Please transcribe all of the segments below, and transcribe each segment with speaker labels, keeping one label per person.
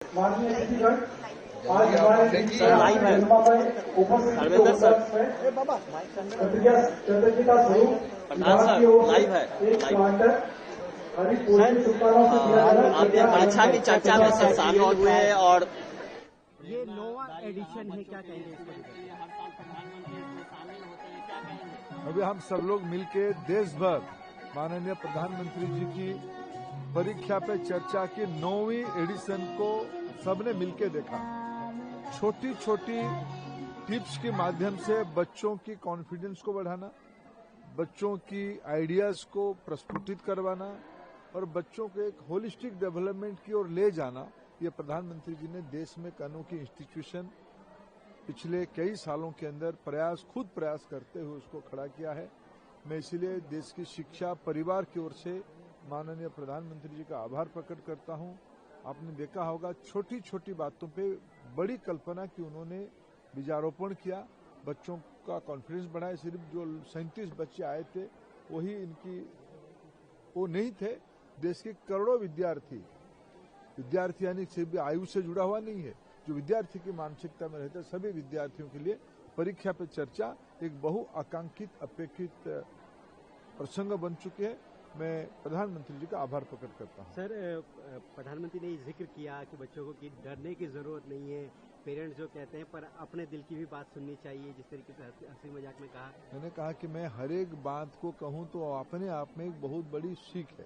Speaker 1: माननीय अतिथिगण, आज हमारे उपस्थित प्रतिज्ञा स्वरूप विभाग की ओर से एक प्लांटर
Speaker 2: परीक्षा की चर्चा में सब शामिल हुए और
Speaker 3: ये नोवा एडिशन है, क्या कहेंगे इसको?
Speaker 4: अभी हम सब लोग मिलके देश भर माननीय प्रधानमंत्री जी की परीक्षा पे चर्चा की 9वीं एडिशन को सबने मिलके देखा। छोटी छोटी टिप्स के माध्यम से बच्चों की कॉन्फिडेंस को बढ़ाना, बच्चों की आइडियाज को प्रस्फुटित करवाना और बच्चों को एक होलिस्टिक डेवलपमेंट की ओर ले जाना, ये प्रधानमंत्री जी ने देश में एक अनोखी इंस्टीट्यूशन पिछले कई सालों के अंदर खुद प्रयास करते हुए उसको खड़ा किया है। मैं इसलिए देश की शिक्षा परिवार की ओर से माननीय प्रधानमंत्री जी का आभार प्रकट करता हूं। आपने देखा होगा छोटी छोटी बातों पे बड़ी कल्पना की उन्होंने बीजारोपण किया, बच्चों का कॉन्फिडेंस बढ़ाया। सिर्फ जो 37 बच्चे आए थे वो नहीं थे, देश के करोड़ों विद्यार्थी यानी सिर्फ आयु से जुड़ा हुआ नहीं है, जो विद्यार्थी की मानसिकता में रहते सभी विद्यार्थियों के लिए परीक्षा पे चर्चा एक बहुआकांक्षित अपेक्षित प्रसंग बन चुके हैं। मैं प्रधानमंत्री जी का आभार प्रकट करता हूं।
Speaker 3: सर, प्रधानमंत्री ने जिक्र किया कि बच्चों को कि डरने की जरूरत नहीं है, पेरेंट्स जो कहते हैं पर अपने दिल की भी बात सुननी चाहिए, जिस तरीके से हंसी मजाक में कहा।
Speaker 4: मैंने कहा कि मैं हर एक बात को कहूं तो अपने आप में एक बहुत बड़ी सीख है।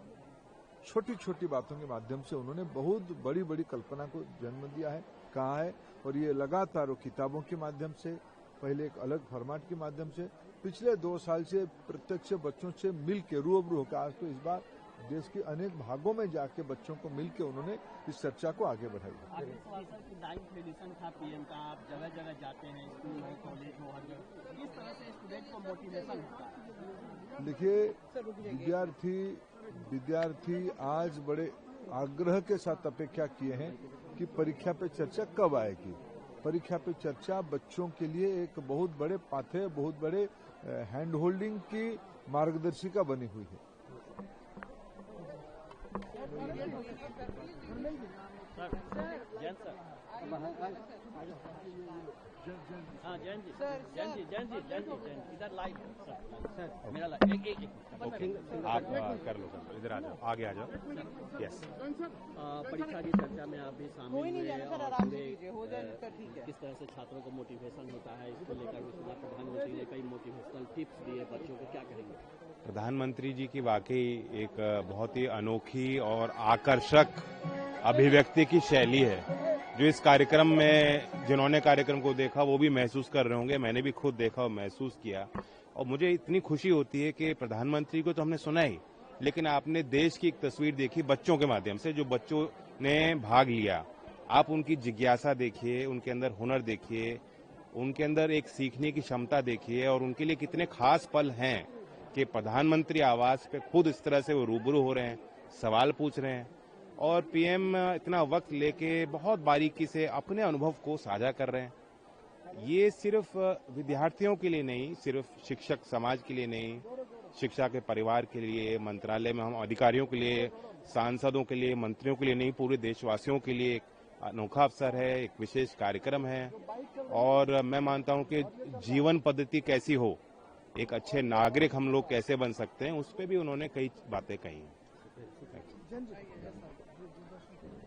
Speaker 4: छोटी छोटी बातों के माध्यम से उन्होंने बहुत बड़ी बड़ी कल्पना को जन्म दिया है, कहा है, और ये लगातार वो किताबों के माध्यम से, पहले एक अलग फॉर्मेट के माध्यम से, पिछले 2 साल से प्रत्यक्ष बच्चों से मिलकर रूबरू होकर, आज तो इस बार देश के अनेक भागों में जाके बच्चों को मिलकर उन्होंने इस चर्चा को आगे बढ़ाई।
Speaker 2: पीएम का आप जगह जगह जाते हैं, स्कूल हो, कॉलेज हो, हर जगह किस तरह से स्टूडेंट को मोटिवेशन होता है?
Speaker 4: देखिए, विद्यार्थी आज बड़े आग्रह के साथ अपेक्षा किए हैं कि परीक्षा पे चर्चा कब आएगी। परीक्षा पे चर्चा बच्चों के लिए एक बहुत बड़े पाथे, बहुत बड़े हैंड होल्डिंग की मार्गदर्शिका बनी हुई है।
Speaker 2: जैन जी इधर लाइव सर, मेरा एक
Speaker 5: आप कर लो सर, इधर आ जाओ, आगे आ जाओ। यस,
Speaker 2: परीक्षा की चर्चा में आप भी शामिल हुए और किस तरह से छात्रों को मोटिवेशन होता है, इसको लेकर प्रधानमंत्री ने कई मोटिवेशनल टिप्स दिए बच्चों को, क्या कहेंगे?
Speaker 5: प्रधानमंत्री जी की वाकई एक बहुत ही अनोखी और आकर्षक अभिव्यक्ति की शैली है, जो इस कार्यक्रम में जिन्होंने कार्यक्रम को देखा वो भी महसूस कर रहे होंगे। मैंने भी खुद देखा और महसूस किया, और मुझे इतनी खुशी होती है कि प्रधानमंत्री को तो हमने सुना ही, लेकिन आपने देश की एक तस्वीर देखी बच्चों के माध्यम से, जो बच्चों ने भाग लिया। आप उनकी जिज्ञासा देखिए, उनके अंदर हुनर देखिए, उनके अंदर एक सीखने की क्षमता देखिए, और उनके लिए कितने खास पल हैं कि प्रधानमंत्री आवास पे खुद इस तरह से वो रूबरू हो रहे हैं, सवाल पूछ रहे हैं, और पीएम इतना वक्त लेके बहुत बारीकी से अपने अनुभव को साझा कर रहे हैं। ये सिर्फ विद्यार्थियों के लिए नहीं, सिर्फ शिक्षक समाज के लिए नहीं, शिक्षा के परिवार के लिए, मंत्रालय में हम अधिकारियों के लिए, सांसदों के लिए, मंत्रियों के लिए नहीं, पूरे देशवासियों के लिए एक अनोखा अवसर है, एक विशेष कार्यक्रम है। और मैं मानता हूं कि जीवन पद्धति कैसी हो, एक अच्छे नागरिक हम लोग कैसे बन सकते हैं, उस पर भी उन्होंने कई बातें कही हैं।